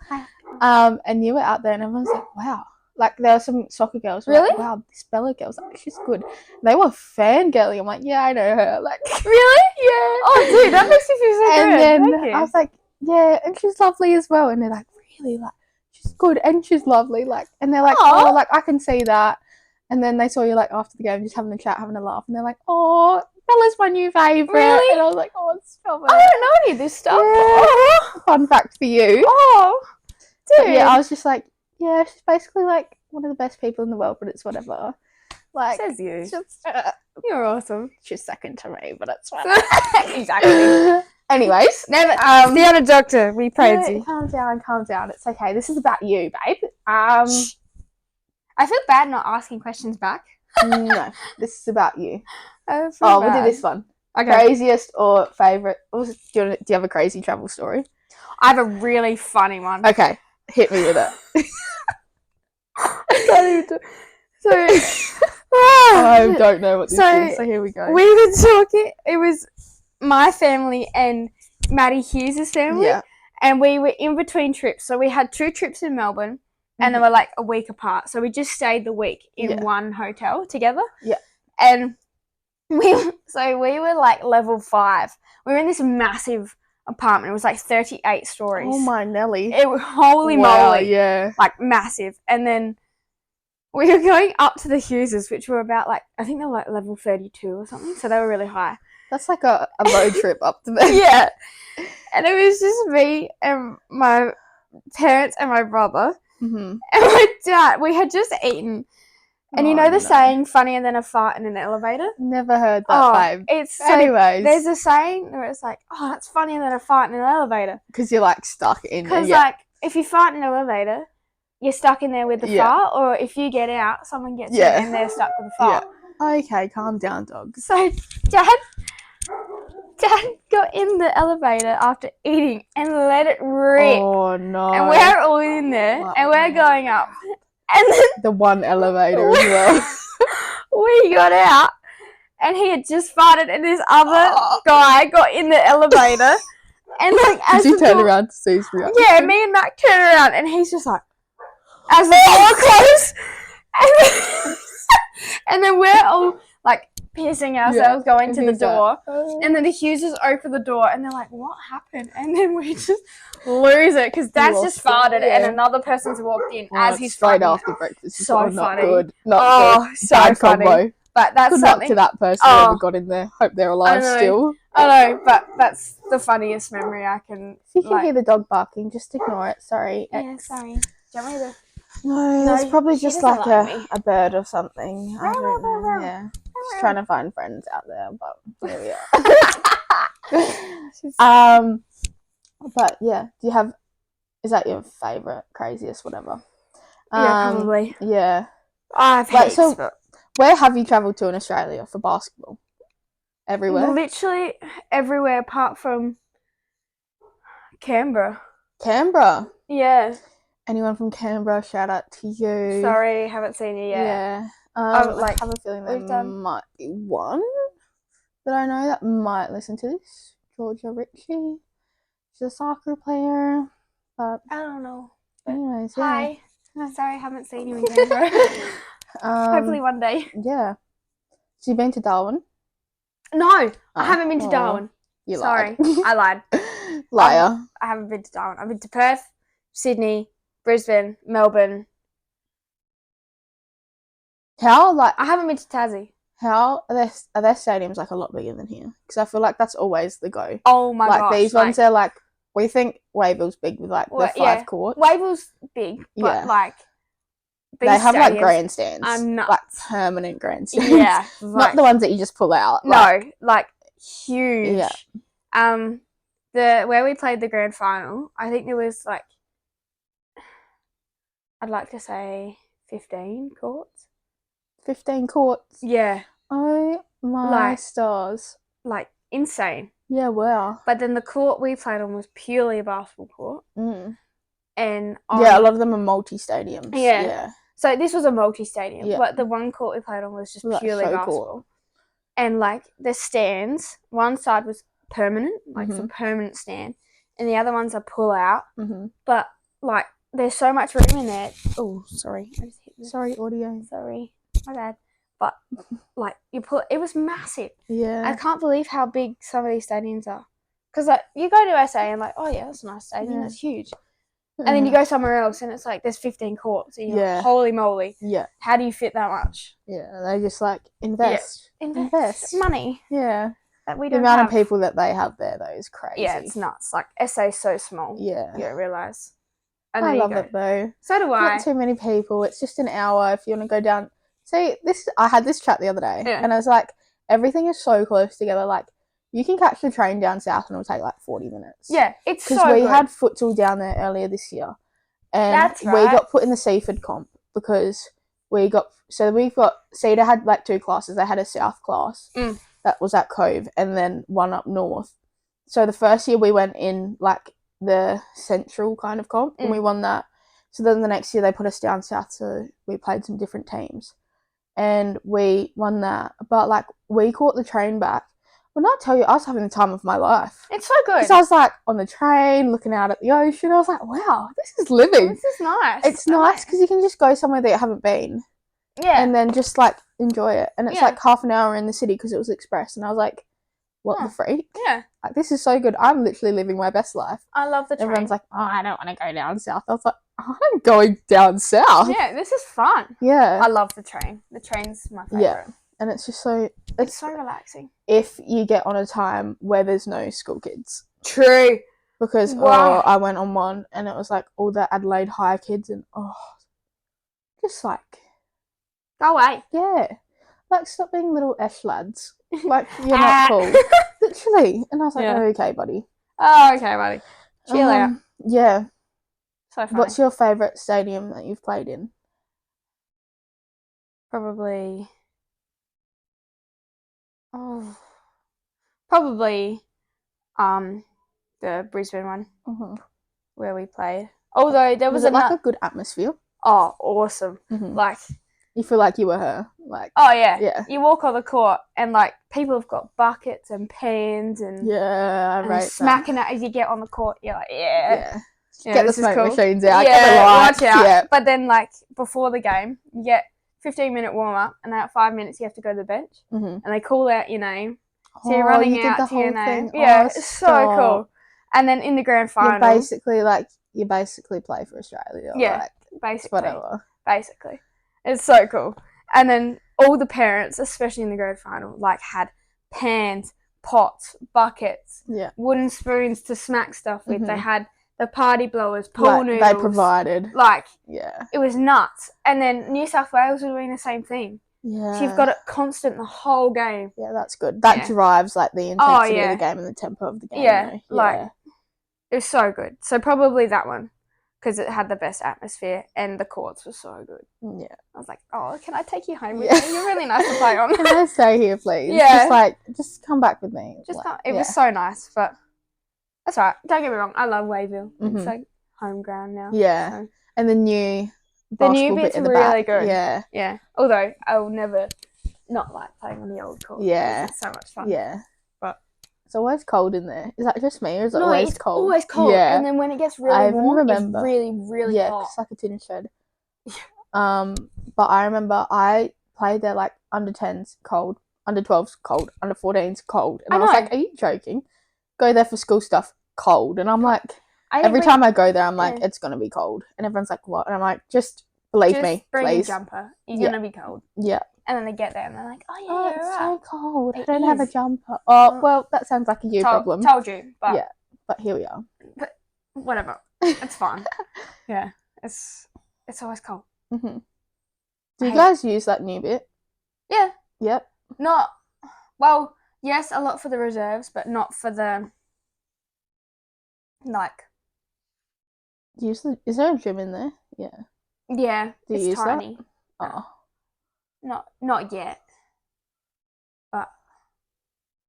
And you were out there and everyone's like, wow. Like there were some soccer girls. Really? Like, wow, this Bella girl's like, she's good. They were fangirling. I'm like, yeah, I know her. Like, really? Yeah. Oh, dude, that makes me feel so good. And then I was like, yeah, and she's lovely as well. And they're like, really? Like, she's good and she's lovely. Like, and they're like, oh, like I can see that. And then they saw you like after the game, just having a chat, having a laugh, and they're like, oh, Bella's my new favourite. Really? And I was like, oh, stop it. I don't know any of this stuff. Yeah. Fun fact for you. Oh, dude. But yeah, I was just like, yeah, she's basically like one of the best people in the world, but it's whatever. Like, says you. Just, you're awesome. She's second to me, but it's fine. Exactly. Anyways, never. The other doctor, we prayed you. Calm down. It's okay. This is about you, babe. I feel bad not asking questions back. No, this is about you. We'll do this one. Okay. Craziest or favourite? Do you have a crazy travel story? I have a really funny one. Okay, hit me with it. I don't know what this is, so here we go. We were talking, it was my family and Maddie Hughes' family, and we were in between trips. So we had 2 trips in Melbourne, and they were like a week apart. So we just stayed the week in one hotel together. Yeah. And we were like level 5. We were in this massive apartment. It was like 38 stories. Oh my Nelly. It was holy moly. Yeah. Like massive. And then we were going up to the Hugheses, which were about like, I think they were like level 32 or something. So they were really high. That's like a road trip up to there. Yeah. And it was just me and my parents and my brother. And my dad. We had just eaten. And you know the saying, funnier than a fart in an elevator? Never heard that, babe. It's anyways. There's a saying where it's like, oh, that's funnier than a fart in an elevator. Because you're like stuck in there. Because like, if you fart in an elevator, you're stuck in there with the fart, or if you get out, someone gets in and they're stuck with the fart. Yeah. Okay, calm down, dog. So Dad got in the elevator after eating and let it rip. Oh no. And we're all in there and we're going up. And then the one elevator as well. We got out and he had just farted and this other guy got in the elevator. And like as did you turn around to see his reaction? Yeah, me and Mac turn around and he's just like, as the door closed, and then we're all like pissing ourselves going to the door, and then the Hugheses open the door and they're like, what happened? And then we just lose it because Dad's just farted and another person's walked in as he's straight after breakfast. So funny. Not good. Not good. So bad funny. Combo. But that's good something. luck to that person whoever got in there. Hope they're alive still. I know, but that's the funniest memory I can. If you can hear the dog barking, just ignore it. Sorry. Yeah, sorry. Do you want me to? No, it's probably just like a bird or something. I don't know. Yeah. Just trying to find friends out there, but here we are. But yeah, is that your favourite, craziest, whatever? Yeah, probably. Yeah. I've heaps, but where have you travelled to in Australia for basketball? Everywhere? Literally everywhere apart from Canberra. Canberra? Yeah. Anyone from Canberra, shout out to you. Sorry, haven't seen you yet. Yeah. I have a feeling there might be one that I know that might listen to this. Georgia Ritchie. She's a soccer player. But I don't know. Anyways, Hi. Sorry, I haven't seen you in Canberra. Hopefully one day. Yeah. So you've been to Darwin? No, I haven't been to Darwin. You Sorry, lied. I lied. Liar. I haven't been to Darwin. I've been to Perth, Sydney, Brisbane, Melbourne. I haven't been to Tassie. How are their stadiums like a lot bigger than here? Because I feel like that's always the go. Oh my gosh. Like these ones are like, we think Wavell's big with like the 5 courts. Wavell's big, but like they have like grandstands. I'm nuts. Like permanent grandstands. Yeah. Not the ones that you just pull out. No, like huge. Yeah. Where we played the grand final, I think there was like, I'd like to say 15 courts. 15 courts? Yeah. Oh my stars. Like insane. Yeah, wow. But then the court we played on was purely a basketball court. And a lot of them are multi-stadiums. Yeah. So this was a multi-stadium, but the one court we played on was just purely basketball. Cool. And like the stands, one side was permanent, like it's a permanent stand, and the other ones are pull out. But like there's so much room in there. Oh, sorry. I just hit this. Sorry, audio. Sorry, my bad. But like it was massive. Yeah. I can't believe how big some of these stadiums are. Because like you go to SA and like, oh yeah, that's a nice stadium. That's huge. And then you go somewhere else and it's like there's 15 courts. And you're like, holy moly. Yeah. How do you fit that much? Yeah, they just like invest. Yeah. Invest money. Yeah. That we don't the amount have. of people that they have there though is crazy. Yeah, it's nuts. Like SA's so small. Yeah. You don't realise. And I love it though. So do I. Not too many people. It's just an hour if you want to go down. See, I had this chat the other day and I was like, everything is so close together. Like, you can catch the train down south and it'll take like 40 minutes. Yeah, it's so good. Because we had futsal down there earlier this year. And that's right. We got put in the Seaford comp because Cedar had like 2 classes. They had a south class that was at Cove and then one up north. So the first year we went in like the central kind of comp and we won that. So then the next year they put us down south, so we played some different teams. And we won that. But like we caught the train back. When I tell you, I was having the time of my life. It's so good. Because I was like on the train, looking out at the ocean. I was like, wow, this is living. This is nice. It's nice because you can just go somewhere that you haven't been. Yeah. And then just like enjoy it. And it's like half an hour in the city because it was express. And I was like, what the freak? Yeah. Like, this is so good. I'm literally living my best life. I love the train. Everyone's like, oh, I don't want to go down south. I was like, I'm going down south. Yeah, this is fun. Yeah. I love the train. The train's my favourite. Yeah. And it's just so... It's so relaxing. If you get on a time where there's no school kids. True. Because, I went on one and it was like all the Adelaide High kids and, just like... Go away. Yeah. Like, stop being little Esh lads. Like, you're not cool. Literally. And I was like, okay, buddy. Oh, okay, buddy. Chill out. Yeah. So funny. What's your favourite stadium that you've played in? Probably the Brisbane one where we played. Although there was like a good atmosphere. Oh, awesome! Like you feel like you were her. Like yeah. You walk on the court and like people have got buckets and pans and smacking it as you get on the court. You're like get the smoke machines out. Yeah, get the lights, watch out. Yeah. But then like before the game, you get 15-minute warm up, and at 5 minutes you have to go to the bench, and they call out your name. So you're running out to your name. Yeah, it's so cool. And then in the grand final, you basically play for Australia. Yeah, basically. Whatever. Basically, it's so cool. And then all the parents, especially in the grand final, like had pans, pots, buckets, wooden spoons to smack stuff with. They had the party blowers, pool noodles. They provided. It was nuts. And then New South Wales were doing the same thing. Yeah. So you've got it constant the whole game. Yeah, that's good. That drives like the intensity of the game and the tempo of the game. Yeah, it was so good. So probably that one, because it had the best atmosphere and the courts were so good. Yeah. I was like, oh, can I take you home with me? You're really nice to play on. Can I stay here, please? Yeah. Just come back with me. It was so nice, but that's right. Don't get me wrong. I love Wayville. It's like home ground now. Yeah. So. And the new bit's really good. Yeah. Yeah. Although I will never not like playing on the old court. Yeah. It's so much fun. Yeah. But it's always cold in there. Is that just me or is it always cold? Always cold. Yeah. And then when it gets really warm, it's really, really hot. Yeah, it's like a tin shed. But I remember I played there like under 10s cold, under 12s cold, under 14s cold. And I was like, are you joking? Go there for school stuff cold. And I'm like, every time I go there, I'm like, it's going to be cold. And everyone's like, what? And I'm like, just believe me, bring please. a jumper. You're going to be cold. Yeah. And then they get there and they're like, oh, yeah, it's so cold. I don't have a jumper. Oh, well, that sounds like a problem. Told you. But yeah, but here we are. But whatever. It's fine. Yeah. It's always cold. Mm-hmm. Do you guys use that new bit? Yeah. Yep. Yes, a lot for the reserves, but not for the, Is there a gym in there? Yeah. Yeah, Do you use tiny. That? Oh. Not yet. But.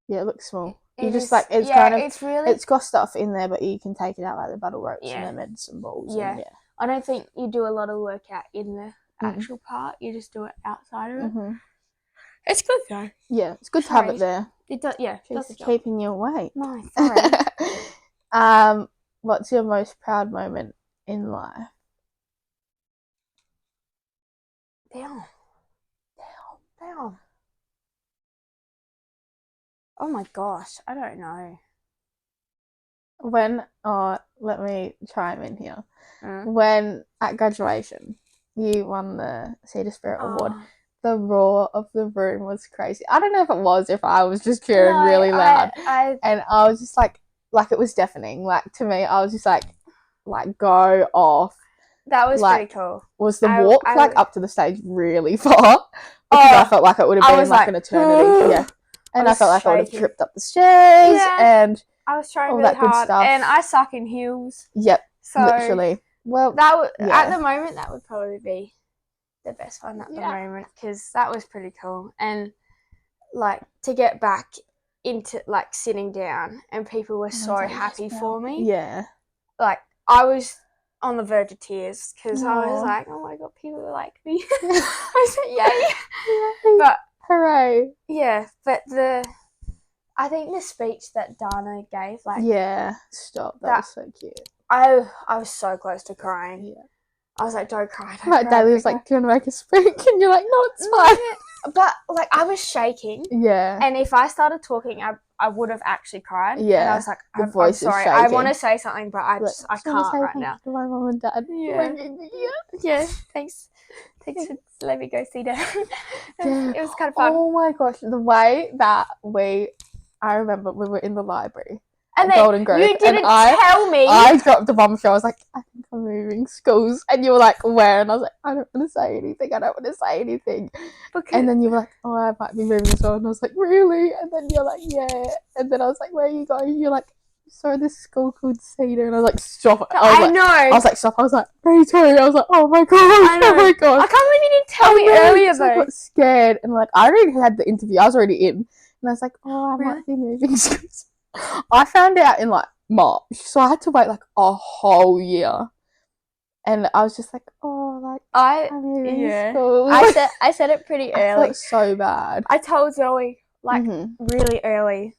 Yeah, it looks small. It's got stuff in there, but you can take it out like the battle ropes and the medicine balls. Yeah. I don't think you do a lot of workout in the actual part. You just do it outside of it. Mm-hmm. It's good though. Yeah, it's good to have it there. It does. Yeah, it's keeping you awake. No, sorry. What's your most proud moment in life? Damn. Oh my gosh, I don't know. Let me chime in here. When at graduation you won the Cedar Spirit Award, the roar of the room was crazy. I don't know if I was just cheering really loud. And I was just like it was deafening. Like to me, I was just like go off. That was pretty cool. Was the walk up to the stage really far? Because I felt like it would have been like an eternity. Yeah. And I felt like I would have tripped up the stairs and I was trying really hard. And I suck in heels. Yep. So literally. Well, at the moment that would probably be the best fun at the moment because that was pretty cool. And like to get back into like sitting down and people were so happy for me. Yeah. Like I was on the verge of tears because I was like, oh my god, people like me. I said, yay. But hooray. Yeah, but I think the speech that Dana gave, like... Yeah, stop. That was so cute. I was so close to crying. Yeah. I was like, don't cry, don't cry. Daly was like, do you want to make a speech? And you're like, no, it's fine. But, like, I was shaking. Yeah. And if I started talking, I would have actually cried. Yeah. And I was like, I'm sorry. I want to say something, but I can't right now. To my mum and dad. Yeah. Thanks for letting me go see them. It was kind of fun. Oh my gosh, the way that I remember we were in the library. And then Golden Grove, you didn't tell me. I dropped a bombshell. I was like, I think I'm moving schools. And you were like, where? And I was like, I don't want to say anything. And then you were like, oh, I might be moving as well. And I was like, really? And then you're like, yeah. And then I was like, where are you going? And you're like, sorry, this school called Cedar. And I was like, stop. I know. I was like, stop. I was like, very sorry. I was like, oh my gosh. I can't believe you didn't tell me earlier though. I got scared. And like, I already had the interview. I was already in. And I was like, oh, I might be moving schools. I found out in like March, so I had to wait like a whole year, and I was just like, oh, like I'm moving schools. I said it pretty early. I felt so bad. I told Zoe like really early,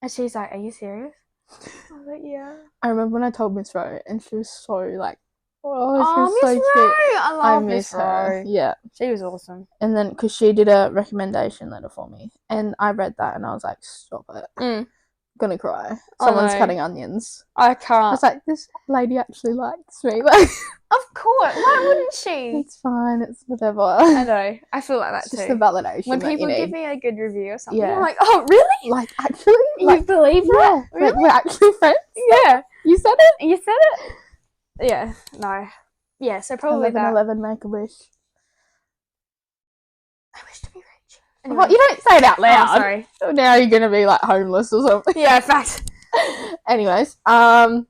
and she's like, "Are you serious?" I was like, "Yeah." I remember when I told Miss Rowe, and she was so like, "Oh, Miss so Rowe, cute." I love Miss Rowe. Yeah, she was awesome. And then because she did a recommendation letter for me, and I read that, and I was like, "Stop it." Gonna cry. Someone's cutting onions. I can't. I was like, this lady actually likes me. Like, of course. Why wouldn't she? It's fine. It's whatever. I know. I feel like that it's too. Just the validation. When people give me a good review or something, yeah. I'm like, oh, really? Like, actually? You believe that? Yeah. Really? We're actually friends? Yeah. You said it? Yeah. No. Yeah, so probably 11 make a wish. I wish to be rich. Anyway. Well, you don't say it out loud. Oh, sorry. Now you're gonna be like homeless or something. Yeah, fact. Anyways, have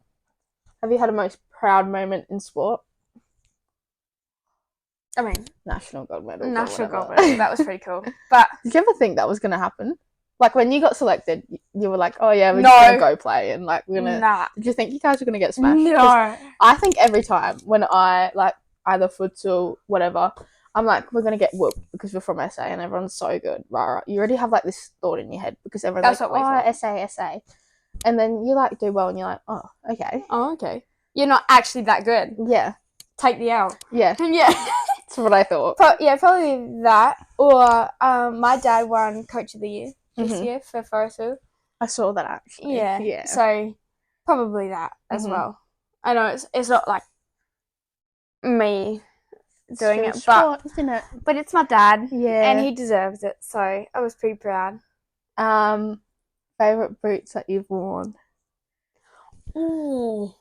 you had a most proud moment in sport? I mean, national gold medal. That was pretty cool. But did you ever think that was gonna happen? Like when you got selected, you were like, "Oh yeah, we're just gonna go play," and like we're gonna. Nah. Did you think you guys were gonna get smashed? No. I think every time when I like either futsal, whatever. I'm like, we're going to get whooped because we're from SA and everyone's so good. Right. You already have like this thought in your head because everyone's like, oh, SA. And then you like do well and you're like, oh, okay. Oh, okay. You're not actually that good. Yeah. Take the L. Yeah. Yeah. That's what I thought. Probably that. Or my dad won Coach of the Year this year for Forrestville. I saw that actually. Yeah. So probably that as well. I know it's not like me doing it, sport, isn't it? But it's my dad, and he deserves it. So I was pretty proud. Favorite boots that you've worn? Ooh,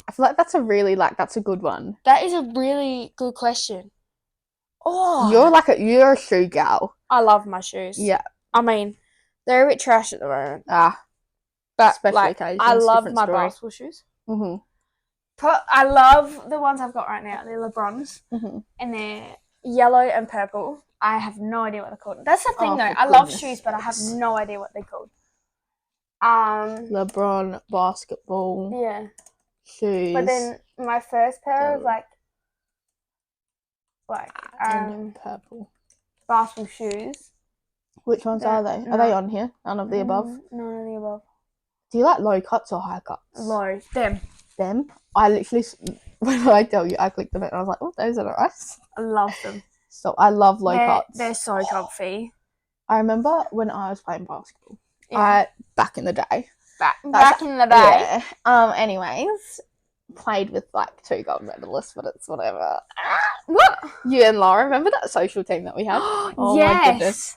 I feel like that's a good one. That is a really good question. Oh, you're a shoe gal. I love my shoes. Yeah, I mean they're a bit trash at the moment. But special occasions. I love my basketball shoes. I love the ones I've got right now. They're LeBrons, and they're yellow and purple. I have no idea what they're called. That's the thing, though. I love shoes, but I have no idea what they're called. LeBron basketball. Yeah. Shoes. But then my first pair of purple basketball shoes. Which ones are they? Are they on here? None of the above. None of the above. Do you like low cuts or high cuts? Low. Them. I literally, when I tell you, I clicked them and I was like, oh, those are nice. I love them. So I love low cuts. They're so comfy. I remember when I was playing basketball. Back in the day. Back in the day. Yeah. Anyways, played with like 2 gold medalists, but it's whatever. What? You and Laura, remember that social team that we had? Oh yes. My goodness.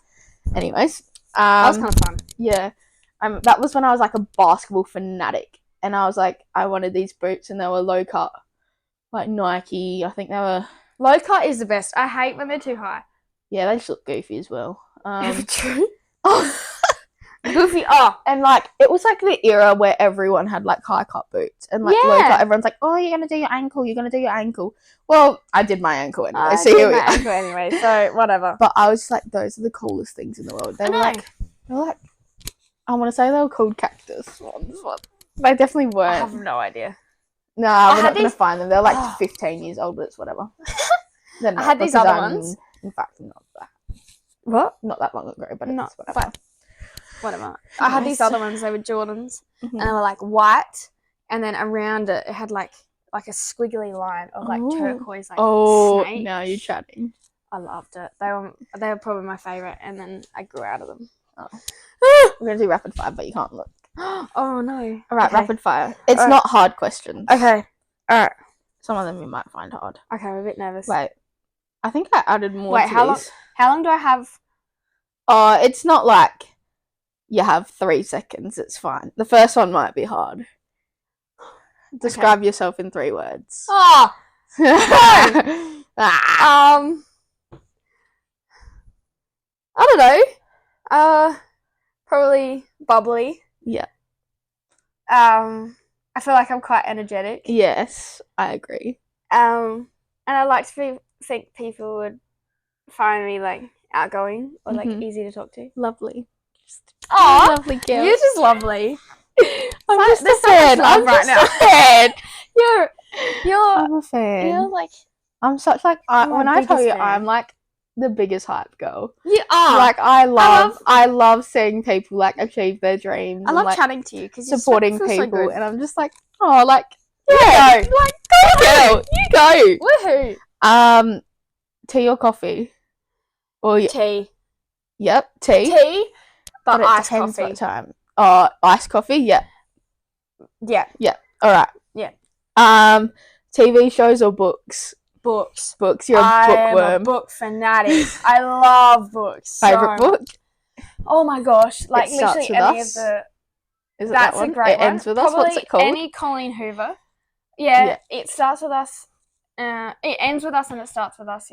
Anyways. That was kind of fun. Yeah. That was when I was like a basketball fanatic. And I was like, I wanted these boots and they were low cut. Like Nike. I think they were... Low cut is the best. I hate when they're too high. Yeah, they just look goofy as well. True. Goofy. Oh. And like, it was like the era where everyone had like high cut boots. And like low cut, everyone's like, oh, you're going to do your ankle. Well, I did my ankle anyway. So here we are. Ankle anyway, so whatever. But I was just like, those are the coolest things in the world. They were like, I want to say they were called cactus ones, but they definitely weren't. I have no idea. No, we're not going to find them. They're like 15 years old, but it's whatever. I had these other ones. In fact, not that. What? Not that long ago, but it's whatever. whatever. I had these other ones. They were Jordans, and they were like white, and then around it had like a squiggly line of like turquoise snake. Now you're chatting. I loved it. They were probably my favourite, and then I grew out of them. We're gonna do rapid fire, but you can't look. Oh no! All right, rapid fire. It's not hard questions. Okay. All right. Some of them you might find hard. Okay, I'm a bit nervous. Wait, I think I added more. Wait, how long do I have? It's not like you have 3 seconds. It's fine. The first one might be hard. Describe yourself in 3 words. Oh. I don't know. Probably bubbly. Yeah. I feel like I'm quite energetic. Yes, I agree. And I like to think people would find me like outgoing or like easy to talk to. Lovely. Oh, lovely girl. You're just lovely. I'm just a fan. I'm right now. A fan. I'm a fan. You're like I'm such like when I tell you fan. I'm like the biggest hype girl. You are. Like I love seeing people like achieve their dreams. I love like, chatting to you because supporting people, so and I'm just like, oh, like yeah, go. Like go girl, you go. Woohoo. Tea or coffee? Or tea. Yep, tea. Tea, but iced coffee. What time? Iced coffee. Yeah. Yeah. Yeah. All right. Yeah. TV shows or books? Books. You're a bookworm. I'm a book fanatic. I love books. Favorite book? Oh my gosh! Like literally any us. of the. Is it that's that one? A great It ends one. with us. Probably What's it called? Any Colleen Hoover. Yeah, it starts with us. It ends with us and it starts with us.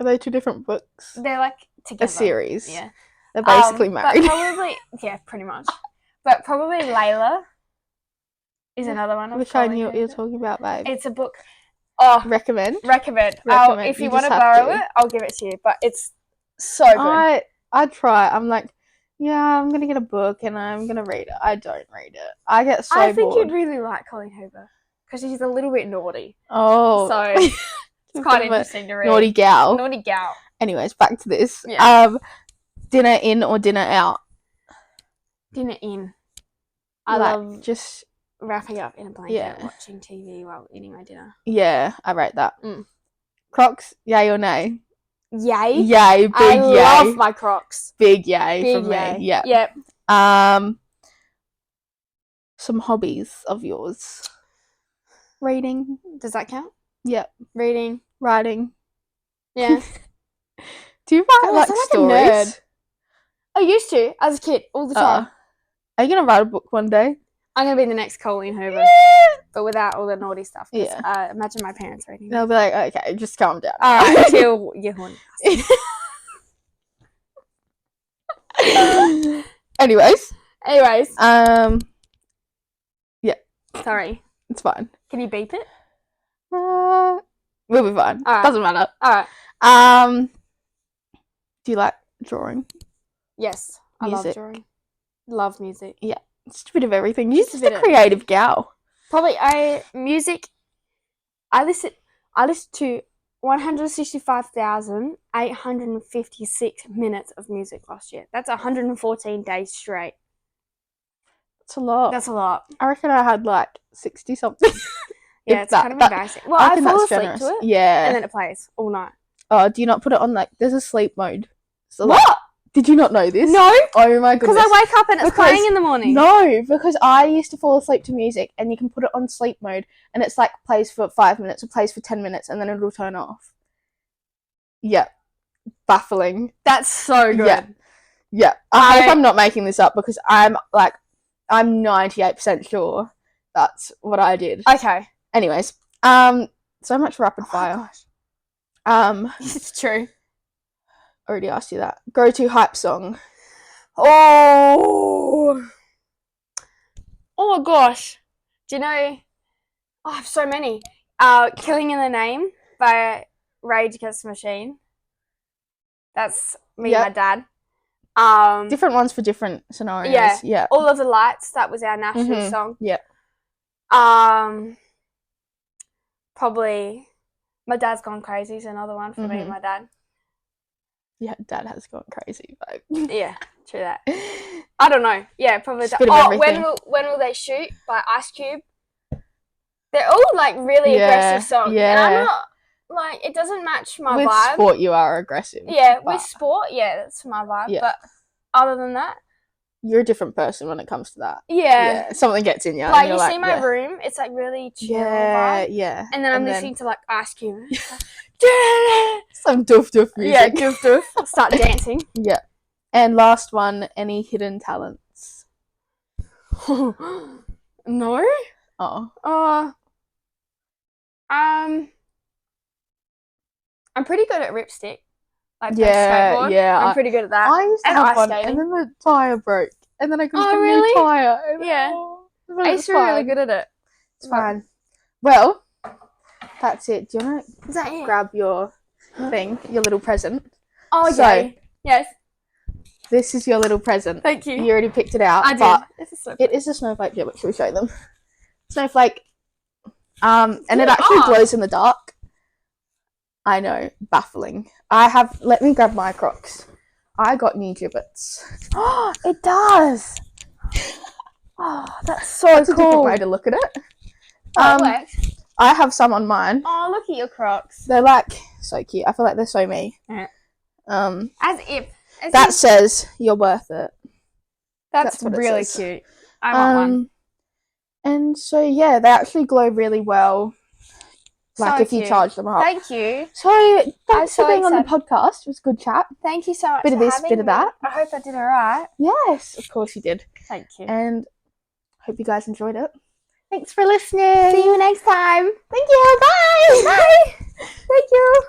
Are they 2 different books? They're like together. A series. Yeah. They're basically married. But probably pretty much. But probably Layla is another one. Which I knew what you were talking about, babe. It's a book. Oh, recommend. If you want to borrow it, I'll give it to you. But it's so good. I'd try. I'm like, yeah, I'm gonna get a book and I'm gonna read it. I don't read it. I get so bored. I think you'd really like Colleen Hoover because she's a little bit naughty. Oh, so it's quite interesting to read. Naughty gal. Naughty gal. Anyways, back to this. Yeah. Dinner in or dinner out? Dinner in. I love just wrapping up in a blanket, watching TV while eating my dinner. Yeah, I rate that. Crocs, yay or nay? Yay. Yay, big I yay. I love my Crocs. Big yay from me. Yeah. Yep. Some hobbies of yours. Reading. Does that count? Yep. Reading. Writing. Yeah. Do you write like stories? I used to as a kid all the time. Are you gonna write a book one day? I'm gonna be the next Colleen Hoover, but without all the naughty stuff. Yeah. Imagine my parents reading. They'll be like, okay, just calm down. All right, until you're horny. Anyways. Yeah. Sorry. It's fine. Can you beep it? We'll be fine. All right. Doesn't matter. All right. Do you like drawing? Yes. Music. I love drawing. Love music. Yeah. It's a bit of everything. You're just a creative gal. Probably music. I listen to 165,856 minutes of music last year. That's 114 days straight. That's a lot. I reckon I had like 60 something. Yeah, it's kind of embarrassing. Well, I fall asleep to it. Yeah. And then it plays all night. Oh, do you not put it on there's a sleep mode? So what? Did you not know this? No. Oh my goodness. Because I wake up and it's playing in the morning. No, because I used to fall asleep to music and you can put it on sleep mode and it's like plays for 5 minutes or plays for 10 minutes and then it'll turn off. Yeah. Baffling. That's so good. Yeah. I hope I'm not making this up because I'm 98% sure that's what I did. Okay. Anyways, so much rapid fire. Oh gosh. It's true. Already asked you that. Go-to hype song. Oh my gosh. Do you know? Oh, I have so many. Killing in the Name by Rage Against the Machine. That's me and my dad. Different ones for different scenarios. Yeah. All of the Lights, that was our national song. Yeah. Probably My Dad's Gone Crazy is another one for me and my dad. Yeah, Dad has gone crazy, babe. Yeah, true that. I don't know. Yeah, probably. When will they shoot by Ice Cube? They're all like really aggressive songs, and I'm not like it doesn't match my vibe. With sport, you are aggressive. Yeah, with sport, that's my vibe. Yeah. But other than that, you're a different person when it comes to that. Yeah. Something gets in you. Like you see my room, it's like really chill vibe. Yeah. And then I'm listening to like Ice Cube. Some doof music. Yeah, doof. Start dancing. Yeah. And last one, any hidden talents? No. Oh. I'm pretty good at ripstick. Like skateboard. Yeah. I'm pretty good at that. I used to have one, and then the tire broke, and then I got a new tire. I used to be really good at it. It's fine. Well, that's it. Do you want Is that it? Grab your thing, your little present? Oh, so, yes. This is your little present. Thank you. You already picked it out. I did. But it is a snowflake. Yeah, but should we show them? Snowflake. And it actually glows in the dark. I know, baffling. Let me grab my Crocs. I got new Gibbets. Oh, it does. Oh, that's so cool. That's a different way to look at it. I have some on mine. Oh, look at your Crocs. They're like so cute. I feel like they're so me. As if says you're worth it. That's really cute. I want one. And so yeah, they actually glow really well. Like if you charge them up. Thank you. So thanks for being on the podcast. It was a good chat. Thank you so much. Bit of this, bit of that. I hope I did alright. Yes, of course you did. Thank you. And hope you guys enjoyed it. Thanks for listening. See you next time. Thank you. Bye. Bye. Thank you.